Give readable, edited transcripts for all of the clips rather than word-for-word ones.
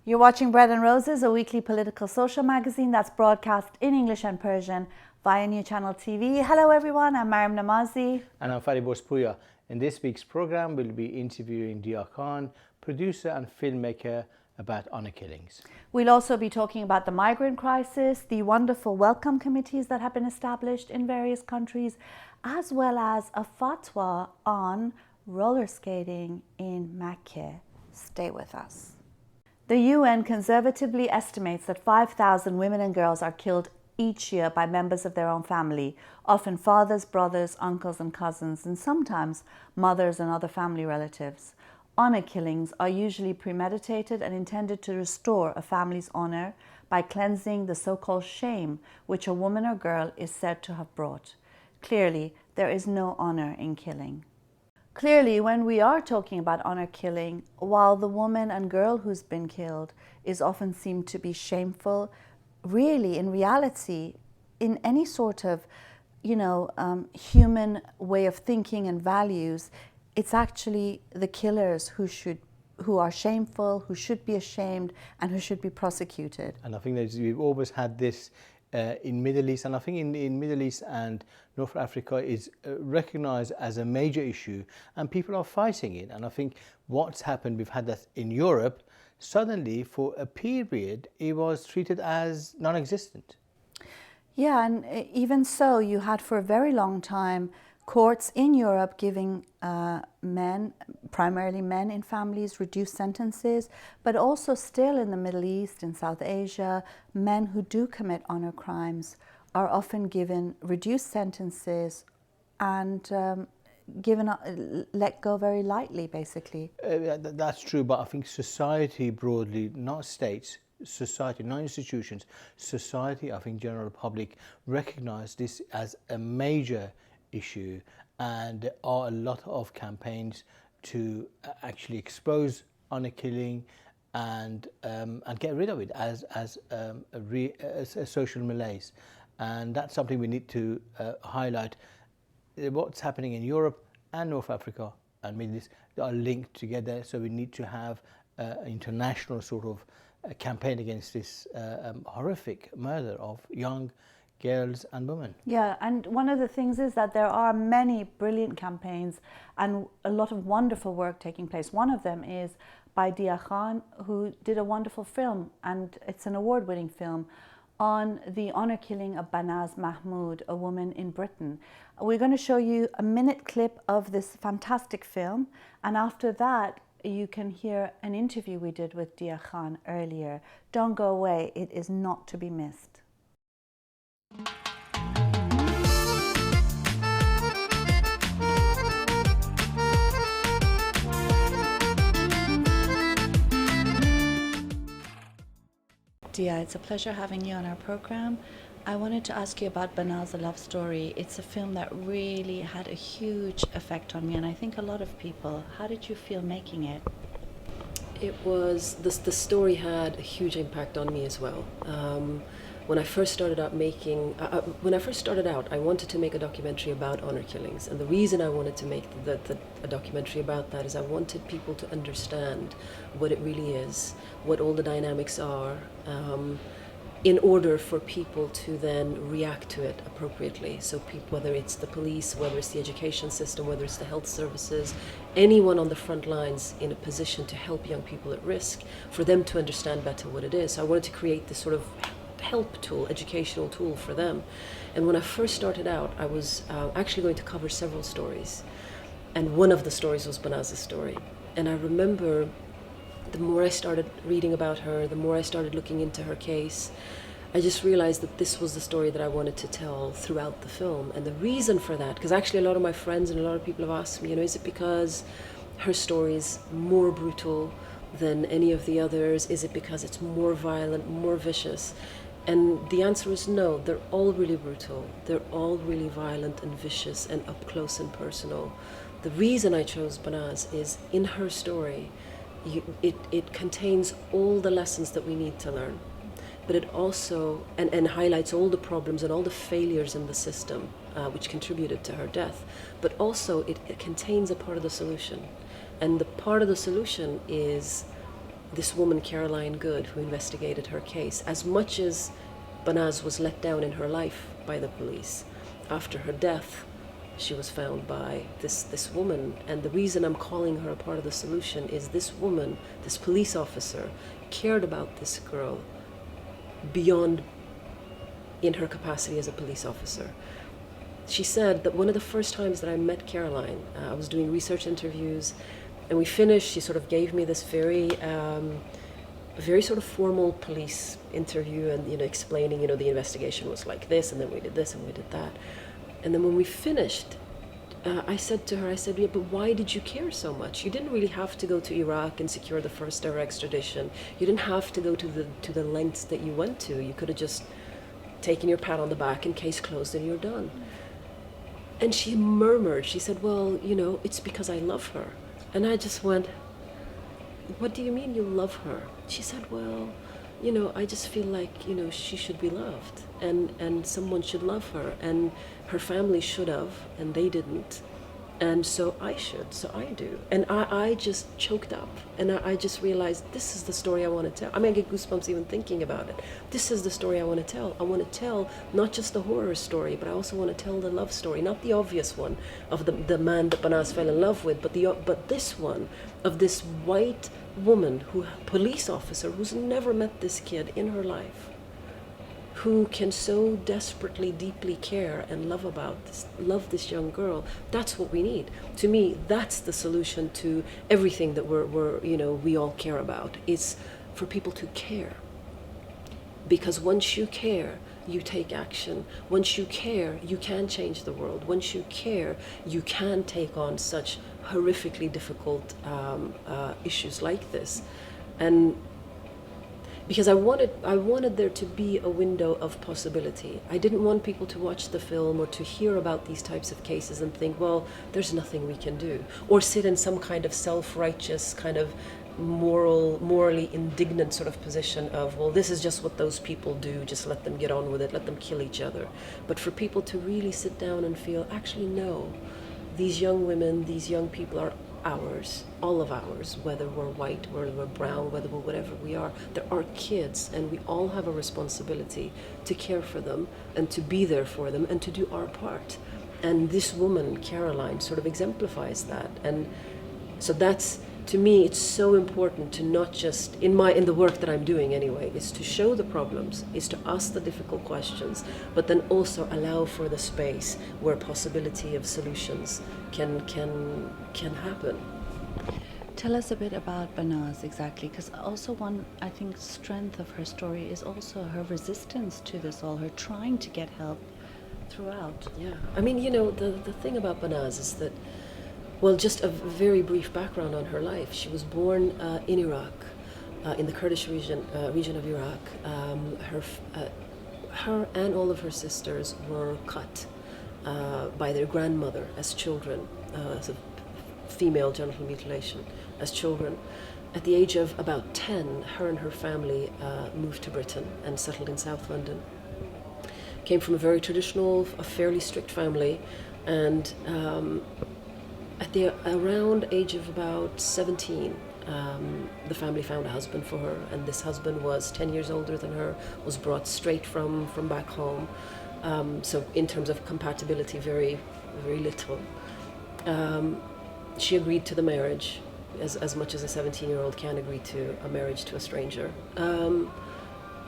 You're watching Bread and Roses, a weekly political social magazine that's broadcast in English and Persian via New Channel TV. Hello everyone, I'm Mariam Namazi. And I'm Fariborz Puya. In this week's program, we'll be interviewing Dia Khan, producer and filmmaker, about honor killings. We'll also be talking about the migrant crisis, the wonderful welcome committees that have been established in various countries, as well as a fatwa on roller skating in Mecca. Stay with us. The UN conservatively estimates that 5,000 women and girls are killed each year by members of their own family, often fathers, brothers, uncles and cousins, and sometimes mothers and other family relatives. Honor killings are usually premeditated and intended to restore a family's honor by cleansing the so-called shame which a woman or girl is said to have brought. Clearly, there is no honor in killing. Clearly, when we are talking about honor killing, while the woman and girl who's been killed is often seen to be shameful, really, in reality, in any sort of, human way of thinking and values, it's actually the killers who are shameful, who should be ashamed, and who should be prosecuted. And I think that we've always had this in Middle East, and I think in Middle East and North Africa is recognized as a major issue, and people are fighting it. And I think what's happened, we've had that in Europe, suddenly for a period it was treated as non-existent. Yeah, and even so, you had for a very long time courts in Europe giving men, primarily men in families, reduced sentences, but also still in the Middle East, in South Asia, men who do commit honor crimes are often given reduced sentences and let go very lightly, basically. That's true, but I think society broadly, not states, society, not institutions, society, I think general public recognize this as a major issue, and there are a lot of campaigns to actually expose honor killing and get rid of it as a social malaise. And that's something we need to highlight. What's happening in Europe and North Africa and Middle East are linked together, so we need to have an international sort of campaign against this horrific murder of young girls and women. Yeah, and one of the things is that there are many brilliant campaigns and a lot of wonderful work taking place. One of them is by Dia Khan, who did a wonderful film, and it's an award-winning film, on the honor killing of Banaz Mahmoud, a woman in Britain. We're going to show you a minute clip of this fantastic film, and after that you can hear an interview we did with Dia Khan earlier. Don't go away, it is not to be missed. Dia, it's a pleasure having you on our program. I wanted to ask you about Banaz, A Love Story. It's a film that really had a huge effect on me, and I think a lot of people. How did you feel making it? It was, the story had a huge impact on me as well. When I first started out I wanted to make a documentary about honor killings, and the reason I wanted to make a documentary about that is I wanted people to understand what it really is, what all the dynamics are, in order for people to then react to it appropriately. So whether it's the police, whether it's the education system, whether it's the health services, anyone on the front lines in a position to help young people at risk, for them to understand better what it is. So I wanted to create this sort of help tool, educational tool for them. And when I first started out, I was actually going to cover several stories. And one of the stories was Banaz's story. And I remember the more I started reading about her, the more I started looking into her case, I just realized that this was the story that I wanted to tell throughout the film. And the reason for that, because actually a lot of my friends and a lot of people have asked me, is it because her story is more brutal than any of the others? Is it because it's more violent, more vicious? And the answer is no, they're all really brutal. They're all really violent and vicious and up close and personal. The reason I chose Banaz is in her story, it contains all the lessons that we need to learn. but it also, and highlights all the problems and all the failures in the system which contributed to her death, but also it contains a part of the solution. And the part of the solution is this woman, Caroline Good, who investigated her case. As much as Banaz was let down in her life by the police, after her death, she was found by this woman. And the reason I'm calling her a part of the solution is this woman, this police officer, cared about this girl beyond in her capacity as a police officer. She said that one of the first times that I met Caroline, I was doing research interviews, and we finished, she sort of gave me this very sort of formal police interview, and, you know, explaining, you know, the investigation was like this, and then we did this, and we did that. And then when we finished, I said to her, yeah, but why did you care so much? You didn't really have to go to Iraq and secure the first ever extradition. You didn't have to go to the lengths that you went to. You could have just taken your pat on the back and case closed and you're done. And she murmured, she said, well, you know, it's because I love her. And I just went, what do you mean you love her? She said, well, you know, I just feel like, you know, she should be loved, and someone should love her, and her family should have, and they didn't. And so I should, so I do. And I just choked up, and I just realized this is the story I want to tell. I mean, I get goosebumps even thinking about it. This is the story I want to tell. I want to tell not just the horror story, but I also want to tell the love story, not the obvious one of the man that Banaz fell in love with, but this one of this white woman, police officer, who's never met this kid in her life, who can so desperately, deeply care and love this young girl. That's what we need. To me, that's the solution to everything that we all care about. It's for people to care. Because once you care, you take action. Once you care, you can change the world. Once you care, you can take on such horrifically difficult issues like this. And because I wanted there to be a window of possibility. I didn't want people to watch the film or to hear about these types of cases and think, well, there's nothing we can do. Or sit in some kind of self-righteous, kind of morally indignant sort of position of, well, this is just what those people do, just let them get on with it, let them kill each other. But for people to really sit down and feel, actually, no, these young women, these young people are ours, all of ours, whether we're white, whether we're brown, whether we're whatever we are. They're our kids, and we all have a responsibility to care for them and to be there for them and to do our part. And this woman, Caroline, sort of exemplifies that. And so that's, to me, it's so important to not just, in the work that I'm doing anyway, is to show the problems, is to ask the difficult questions, but then also allow for the space where possibility of solutions can happen. Tell us a bit about Banaz exactly, because also one, I think, strength of her story is also her resistance to this all, her trying to get help throughout. Yeah, I mean, you know, the thing about Banaz is that, well, just a very brief background on her life. She was born in Iraq, in the Kurdish region of Iraq. Her and all of her sisters were cut by their grandmother as children, so female genital mutilation as children. At the age of about 10, her and her family moved to Britain and settled in South London. Came from a very traditional, a fairly strict family, and at the around age of about 17, the family found a husband for her, and this husband was 10 years older than her, was brought straight from back home. So in terms of compatibility, very, very little. She agreed to the marriage, as much as a 17-year-old can agree to a marriage to a stranger.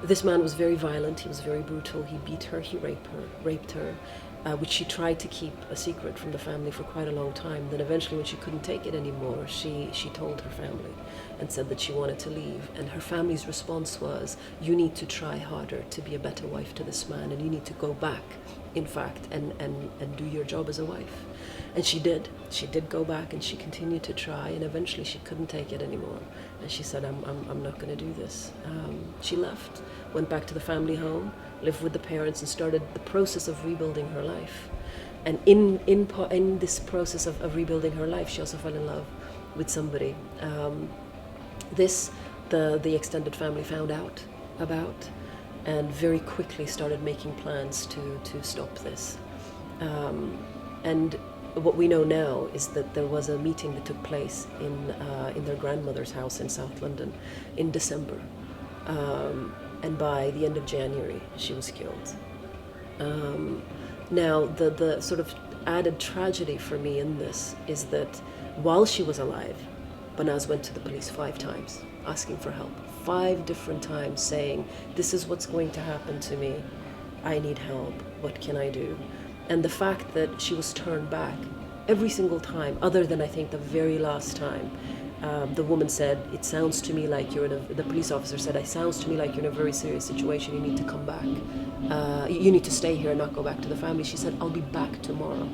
This man was very violent, he was very brutal, he beat her, he raped her. Which she tried to keep a secret from the family for quite a long time. Then eventually, when she couldn't take it anymore, she told her family and said that she wanted to leave. And her family's response was, you need to try harder to be a better wife to this man, and you need to go back, in fact, and do your job as a wife. And she did. She did go back, and she continued to try, and eventually she couldn't take it anymore. And she said, I'm not going to do this. She left, went back to the family home, lived with the parents, and started the process of rebuilding her life. And in this process of rebuilding her life, she also fell in love with somebody. The extended family found out about. and very quickly started making plans to stop this. And what we know now is that there was a meeting that took place in their grandmother's house in South London in December. And by the end of January, she was killed. Now, the sort of added tragedy for me in this is that while she was alive, Banaz went to the police 5 times asking for help. 5 different times saying, this is what's going to happen to me. I need help. What can I do? And the fact that she was turned back every single time, other than I think the very last time, the woman said, it sounds to me like you're in a, the police officer said, it sounds to me like you're in a very serious situation, you need to come back. You need to stay here and not go back to the family. She said, I'll be back tomorrow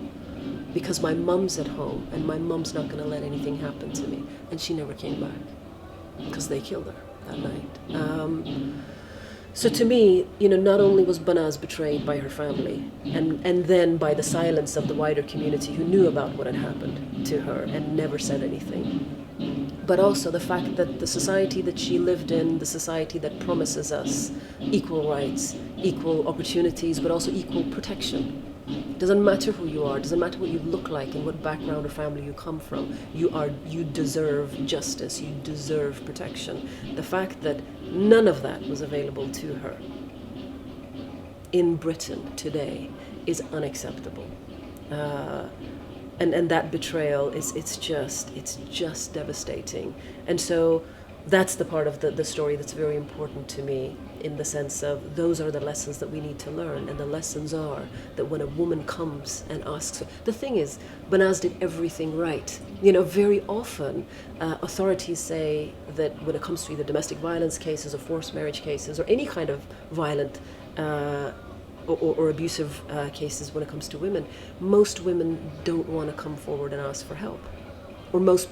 because my mum's at home and my mum's not going to let anything happen to me. And she never came back because they killed her that night. So to me, not only was Banaz betrayed by her family and then by the silence of the wider community who knew about what had happened to her and never said anything, but also the fact that the society that she lived in, the society that promises us equal rights, equal opportunities, but also equal protection. Doesn't matter who you are, doesn't matter what you look like and what background or family you come from, you deserve justice, you deserve protection. The fact that none of that was available to her in Britain today is unacceptable. And that betrayal it's just devastating. And so that's the part of the story that's very important to me, in the sense of those are the lessons that we need to learn. And the lessons are that when a woman comes and asks, the thing is, Banaz did everything right. Very often authorities say that when it comes to either domestic violence cases or forced marriage cases or any kind of violent or abusive cases when it comes to women, most women don't want to come forward and ask for help. Or most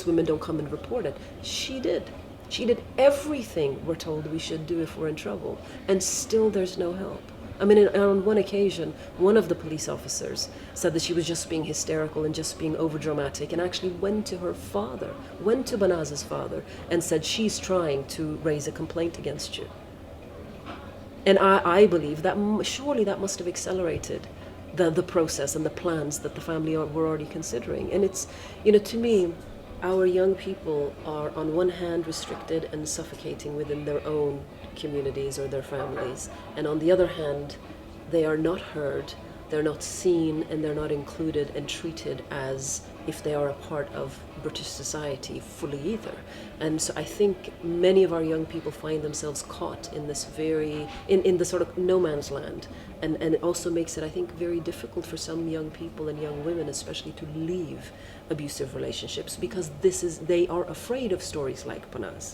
women don't come and report it. She did. She did everything we're told we should do if we're in trouble, and still there's no help. I mean, on one occasion, one of the police officers said that she was just being hysterical and just being overdramatic, and actually went to Banaz's father, and said, she's trying to raise a complaint against you. And I believe that surely that must have accelerated the process and the plans that the family were already considering. And it's, to me, our young people are on one hand restricted and suffocating within their own communities or their families, and on the other hand, they are not heard, they're not seen, and they're not included and treated as if they are a part of British society fully either. And so I think many of our young people find themselves caught in this in the sort of no man's land. And it also makes it, I think, very difficult for some young people and young women especially to leave abusive relationships, because they are afraid of stories like Banaz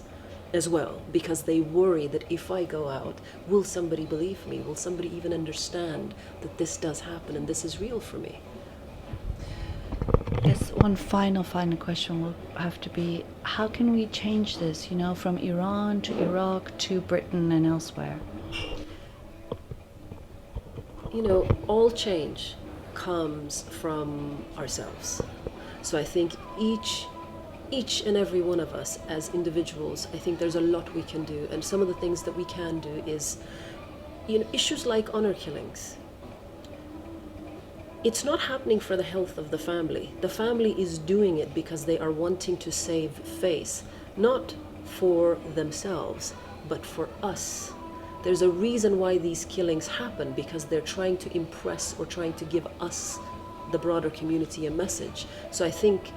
as well, because they worry that if I go out, will somebody believe me? Will somebody even understand that this does happen and this is real for me? I guess one final question will have to be, how can we change this, from Iran to Iraq to Britain and elsewhere? All change comes from ourselves. So I think each and every one of us as individuals, I think there's a lot we can do. And some of the things that we can do is, issues like honor killings. It's not happening for the health of the family. The family is doing it because they are wanting to save face, not for themselves, but for us. There's a reason why these killings happen, because they're trying to impress or trying to give us, the broader community, a message. So I think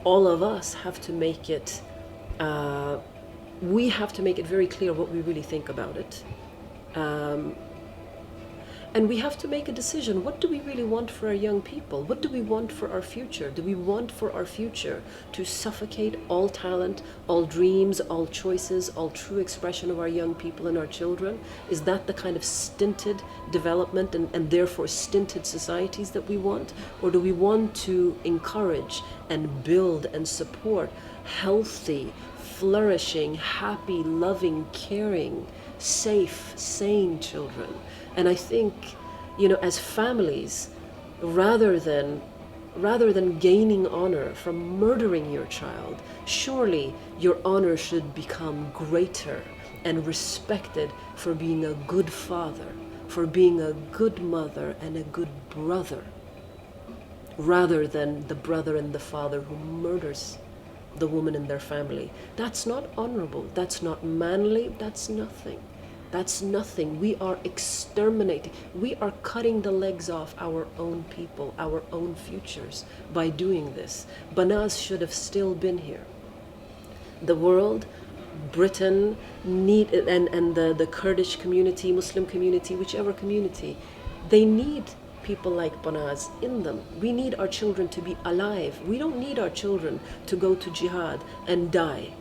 all of us have to make it, we have to make it very clear what we really think about it. And we have to make a decision. What do we really want for our young people? What do we want for our future? Do we want for our future to suffocate all talent, all dreams, all choices, all true expression of our young people and our children? Is that the kind of stinted development and therefore stinted societies that we want? Or do we want to encourage and build and support healthy, flourishing, happy, loving, caring, safe, sane children? And I think, as families, rather than gaining honor from murdering your child, surely your honor should become greater and respected for being a good father, for being a good mother and a good brother, rather than the brother and the father who murders the woman in their family. That's not honorable, that's not manly, that's nothing. That's nothing. We are exterminating. We are cutting the legs off our own people, our own futures by doing this. Banaz should have still been here. The world, Britain, and the Kurdish community, Muslim community, whichever community, they need people like Banaz in them. We need our children to be alive. We don't need our children to go to jihad and die.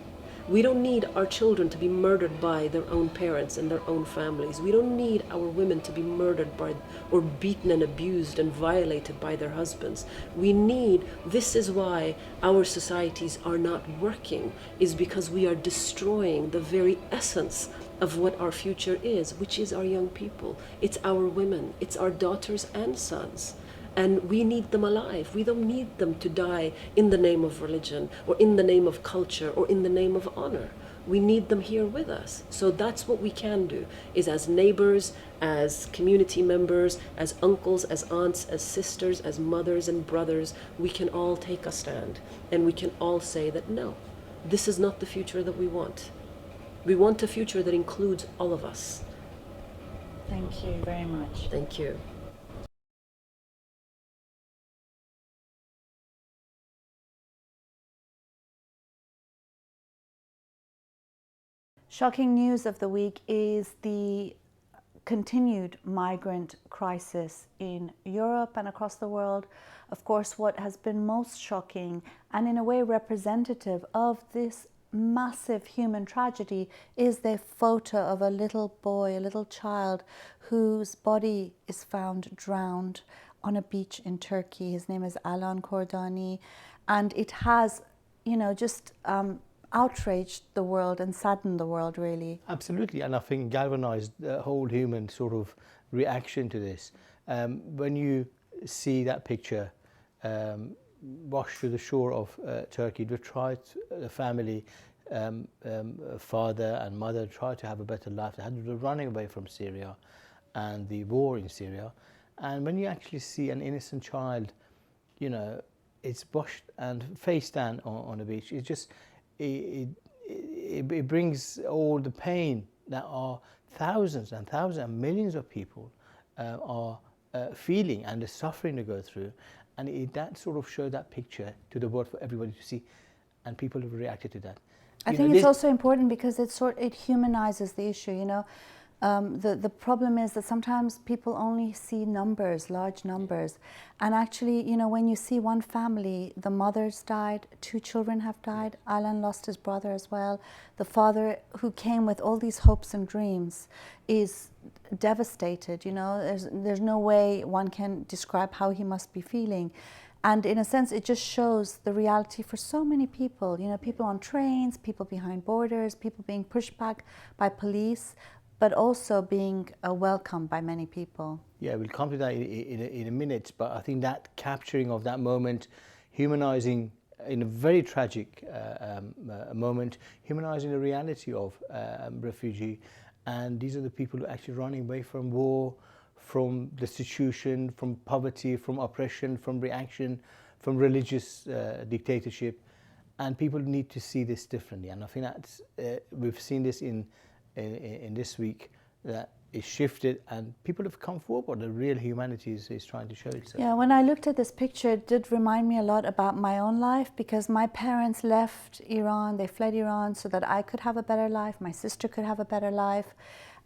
We don't need our children to be murdered by their own parents and their own families. We don't need our women to be murdered by or beaten and abused and violated by their husbands. This is why our societies are not working, is because we are destroying the very essence of what our future is, which is our young people. It's our women, it's our daughters and sons. And we need them alive. We don't need them to die in the name of religion or in the name of culture or in the name of honor. We need them here with us. So that's what we can do, is as neighbors, as community members, as uncles, as aunts, as sisters, as mothers and brothers, we can all take a stand and we can all say that no, this is not the future that we want. We want a future that includes all of us. Thank you very much. Thank you. Shocking news of the week is the continued migrant crisis in Europe and across the world. Of course, what has been most shocking and in a way representative of this massive human tragedy is the photo of a little boy, a little child, whose body is found drowned on a beach in Turkey. His name is Alan Kordani, and it has, just outraged the world and saddened the world, really. Absolutely, and I think galvanized the whole human sort of reaction to this. When you see that picture washed to the shore of Turkey, the family, father and mother tried to have a better life. They had been running away from Syria and the war in Syria. And when you actually see an innocent child, it's washed and face down on the beach, it brings all the pain that are thousands and thousands and millions of people are feeling and the suffering they go through. And that sort of showed that picture to the world for everybody to see, and people have reacted to that. I think it's also important because it humanizes the issue, The problem is that sometimes people only see numbers, large numbers. And actually, when you see one family, the mother's died, 2 children have died, Alan lost his brother as well. The father, who came with all these hopes and dreams, is devastated, There's no way one can describe how he must be feeling. And in a sense, it just shows the reality for so many people, people on trains, people behind borders, people being pushed back by police, but also being welcomed by many people. Yeah, we'll come to that in a minute, but I think that capturing of that moment, humanizing in a very tragic moment, humanizing the reality of refugee, and these are the people who are actually running away from war, from destitution, from poverty, from oppression, from reaction, from religious dictatorship, and people need to see this differently. And I think that's we've seen this in this week, that is shifted and people have come forward. The real humanity is trying to show itself. Yeah, when I looked at this picture, it did remind me a lot about my own life, because my parents left Iran, they fled Iran so that I could have a better life, my sister could have a better life.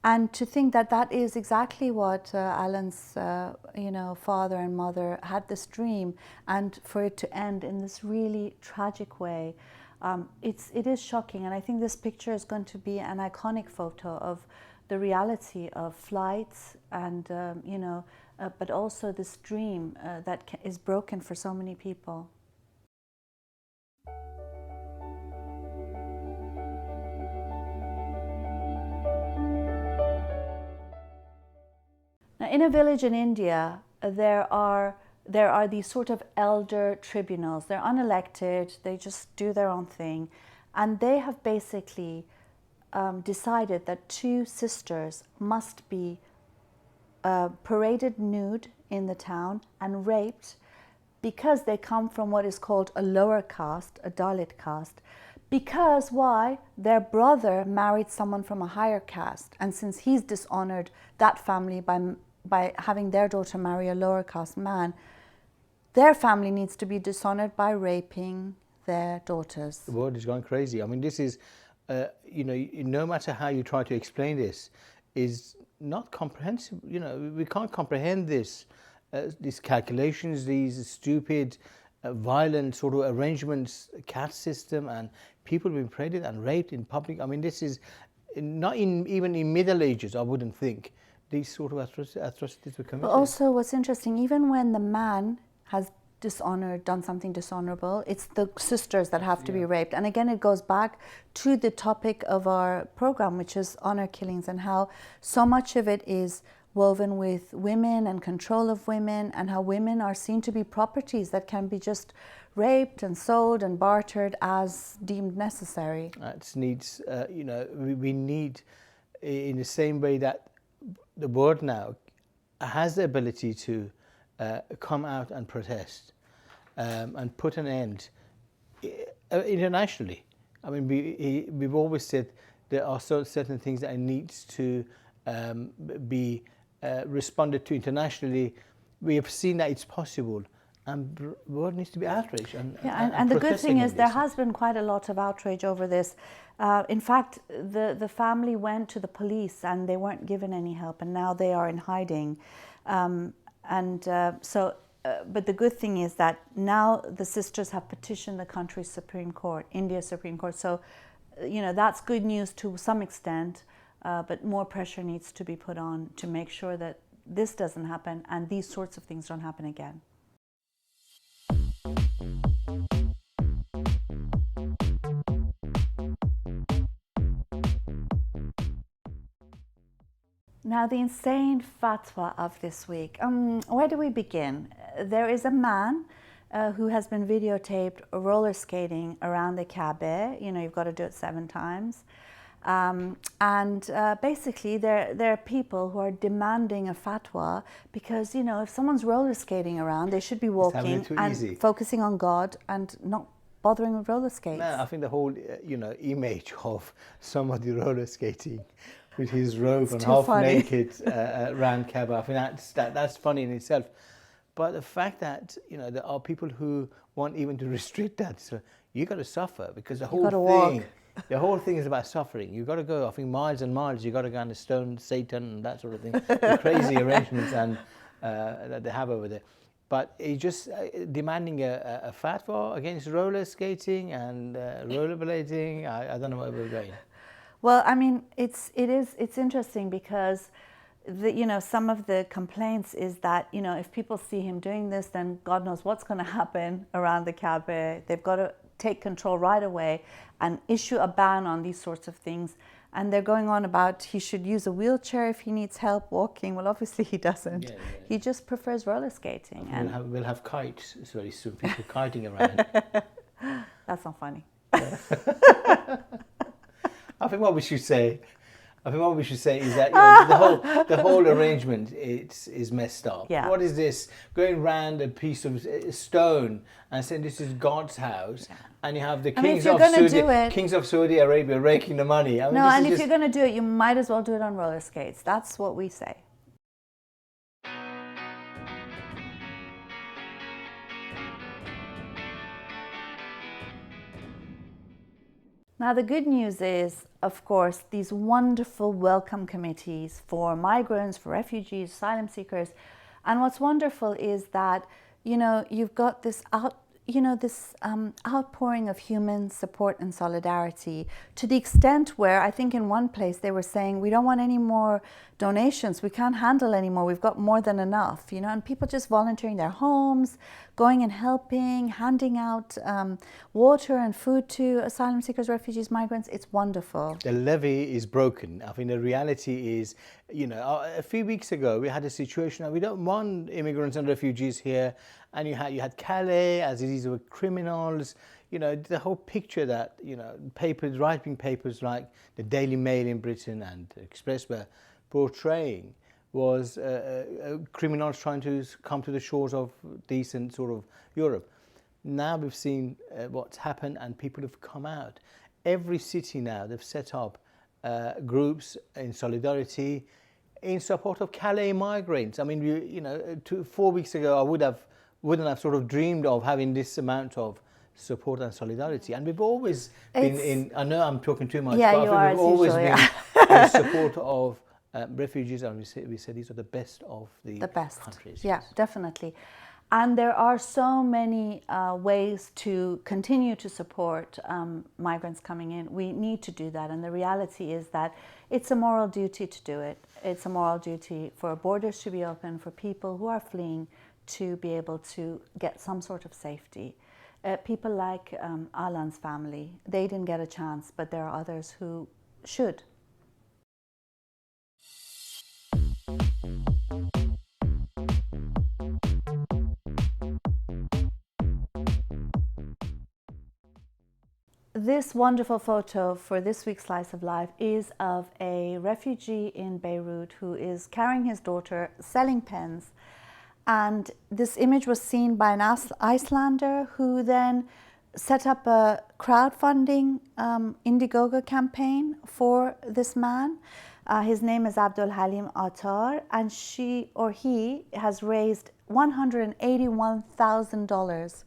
And to think that that is exactly what Alan's father and mother had this dream, and for it to end in this really tragic way, it is shocking. And I think this picture is going to be an iconic photo of the reality of flights and but also this dream that is broken for so many people. Now, in a village in India, there are these sort of elder tribunals. They're unelected, they just do their own thing. And they have basically decided that 2 sisters must be paraded nude in the town and raped because they come from what is called a lower caste, a Dalit caste. Because why? Their brother married someone from a higher caste, and since he's dishonored that family by having their daughter marry a lower caste man, their family needs to be dishonored by raping their daughters. The world is going crazy. I mean, this is, no matter how you try to explain this, is not comprehensible. We can't comprehend this, these calculations, these stupid, violent sort of arrangements, caste system, and people being paraded and raped in public. I mean, this is not even in Middle Ages, I wouldn't think these sort of atrocities were committed. But also, what's interesting, even when the man has done something dishonorable, it's the sisters that have to be raped. And again, it goes back to the topic of our program, which is honor killings, and how so much of it is woven with women and control of women, and how women are seen to be properties that can be just raped and sold and bartered as deemed necessary. It needs, we need, in the same way that the world now has the ability to come out and protest and put an end internationally. I mean, we've always said there are certain things that needs to be responded to internationally. We have seen that it's possible, and the world needs to be outraged. And the good thing is there has been quite a lot of outrage over this. In fact, the family went to the police and they weren't given any help, and now they are in hiding. But the good thing is that now the sisters have petitioned the country's Supreme Court, India's Supreme Court. So, that's good news to some extent, but more pressure needs to be put on to make sure that this doesn't happen and these sorts of things don't happen again. Now, the insane fatwa of this week. Where do we begin? There is a man who has been videotaped roller skating around the Kaaba. You've got to do it 7 times. Basically, there are people who are demanding a fatwa because, if someone's roller skating around, they should be walking and focusing on God and not bothering with roller skates. No, I think the whole, image of somebody roller skating with his robe and half naked around Kaaba, I think that's funny in itself. But the fact that there are people who want even to restrict that, so you got to suffer because the whole thing is about suffering. You got to go, I think, miles and miles. You got to go and stone Satan and that sort of thing. The crazy arrangements that they have over there. But it's just demanding a fatwa against roller skating and rollerblading. I don't know where we're going. Well, I mean, it's interesting because some of the complaints is that if people see him doing this, then God knows what's going to happen around the Kaaba. They've got to take control right away and issue a ban on these sorts of things. And they're going on about he should use a wheelchair if he needs help walking. Well, obviously he doesn't. Yeah. He just prefers roller skating. We'll have kites very soon, people kiting around. That's not funny. I think what we should say is that the whole arrangement is messed up. Yeah. What is this? Going round a piece of stone and saying this is God's house, and you have the kings of Saudi Arabia raking the money. I mean, if you're going to do it, you might as well do it on roller skates. That's what we say. Now, the good news is, of course, these wonderful welcome committees for migrants, for refugees, asylum seekers. And what's wonderful is that, you've got this outpouring of human support and solidarity to the extent where I think in one place they were saying, we don't want any more donations. We can't handle anymore. We've got more than enough, and people just volunteering their homes, going and helping, handing out water and food to asylum seekers, refugees, migrants. It's wonderful. The levee is broken. I think the reality is, a few weeks ago we had a situation that we don't want immigrants and refugees here, and you had Calais as these were criminals. you know, the whole picture that, you know, right-wing papers like the Daily Mail in Britain and Express were portraying was criminals trying to come to the shores of decent sort of Europe. Now we've seen what's happened, and people have come out. Every city now, they've set up groups in solidarity in support of Calais migrants. I mean, you know, 4 weeks ago, I wouldn't have sort of dreamed of having this amount of support and solidarity. And we've always been in, I know I'm talking too much, yeah, but I think we've always been in support of refugees, and we say these are the best of the best countries. Yeah, yes. Definitely. And there are so many ways to continue to support migrants coming in. We need to do that, and the reality is that it's a moral duty to do it. It's a moral duty for borders to be open, for people who are fleeing to be able to get some sort of safety. People like Alan's family, they didn't get a chance, but there are others who should. This wonderful photo for this week's Slice of Life is of a refugee in Beirut who is carrying his daughter, selling pens. And this image was seen by an Icelander who then set up a crowdfunding Indiegogo campaign for this man. His name is Abdul Halim Attar, and he has raised $181,000.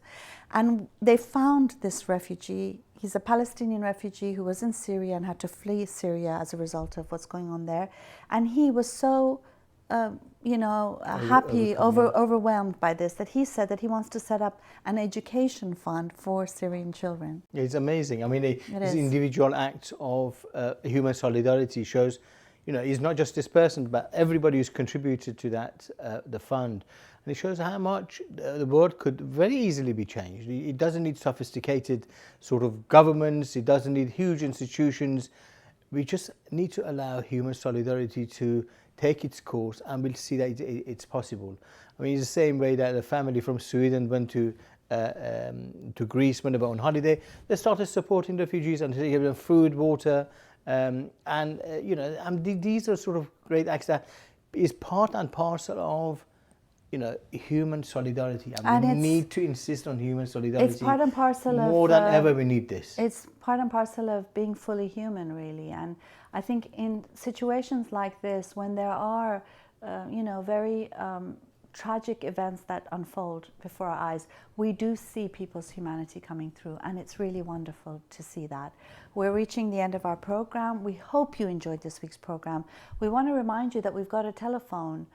And they found this refugee. He's a Palestinian refugee who was in Syria and had to flee Syria as a result of what's going on there. And he was so, happy, overwhelmed by this, that he said that he wants to set up an education fund for Syrian children. It's amazing. I mean, this individual act of human solidarity shows, you know, it's not just this person, but everybody who's contributed to that, the fund. And it shows how much the world could very easily be changed. It doesn't need sophisticated sort of governments. It doesn't need huge institutions. We just need to allow human solidarity to take its course, and we'll see that it's possible. I mean, it's the same way that the family from Sweden went to Greece when they were on holiday. They started supporting refugees and giving them food, water, these are sort of great acts that is part and parcel of, you know, human solidarity, and we need to insist on human solidarity. It's part and parcel more than ever. We need this. It's part and parcel of being fully human, really. And I think in situations like this, when there are, very tragic events that unfold before our eyes, we do see people's humanity coming through, and it's really wonderful to see that. We're reaching the end of our program. We hope you enjoyed this week's program. We want to remind you that we've got a telephone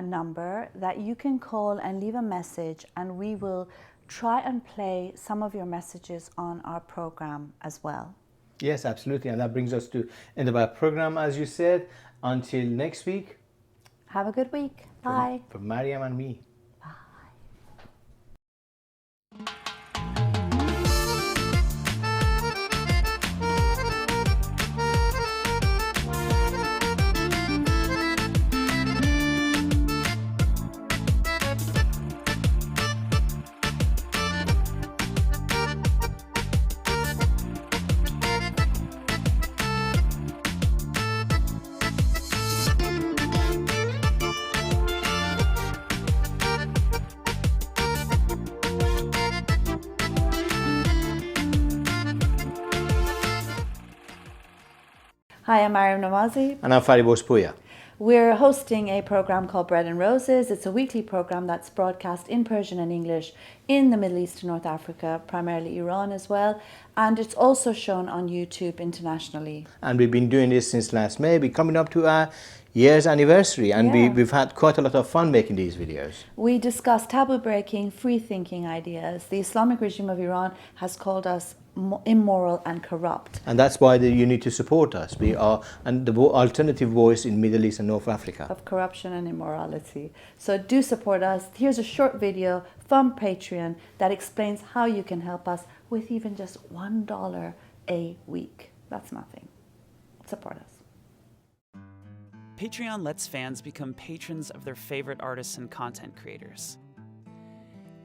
number that you can call and leave a message, and we will try and play some of your messages on our program as well. Yes, absolutely. And that brings us to end of our program, as you said. Until next week. Have a good week. Bye. From Mariam and me. Hi, I'm Mariam Namazi. And I'm Fariborz Bospuya. We're hosting a program called Bread and Roses. It's a weekly program that's broadcast in Persian and English in the Middle East and North Africa, primarily Iran as well. And it's also shown on YouTube internationally. And we've been doing this since last May. We're coming up to our year's anniversary, and we've had quite a lot of fun making these videos. We discuss taboo-breaking, free-thinking ideas. The Islamic regime of Iran has called us immoral and corrupt. And that's why you need to support us. We are the alternative voice in Middle East and North Africa. Of corruption and immorality. So do support us. Here's a short video from Patreon that explains how you can help us with even just $1 a week. That's nothing. Support us. Patreon lets fans become patrons of their favorite artists and content creators.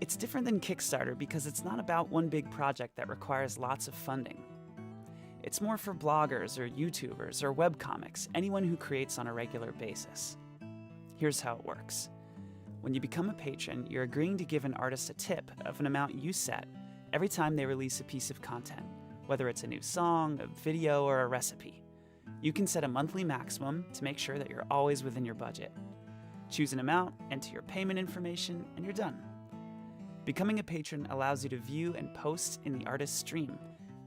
It's different than Kickstarter because it's not about one big project that requires lots of funding. It's more for bloggers or YouTubers or webcomics, anyone who creates on a regular basis. Here's how it works. When you become a patron, you're agreeing to give an artist a tip of an amount you set every time they release a piece of content, whether it's a new song, a video, or a recipe. You can set a monthly maximum to make sure that you're always within your budget. Choose an amount, enter your payment information, and you're done. Becoming a patron allows you to view and post in the artist's stream,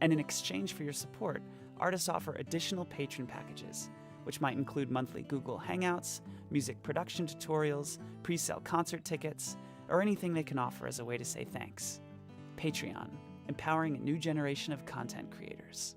and in exchange for your support, artists offer additional patron packages, which might include monthly Google Hangouts, music production tutorials, pre-sale concert tickets, or anything they can offer as a way to say thanks. Patreon, empowering a new generation of content creators.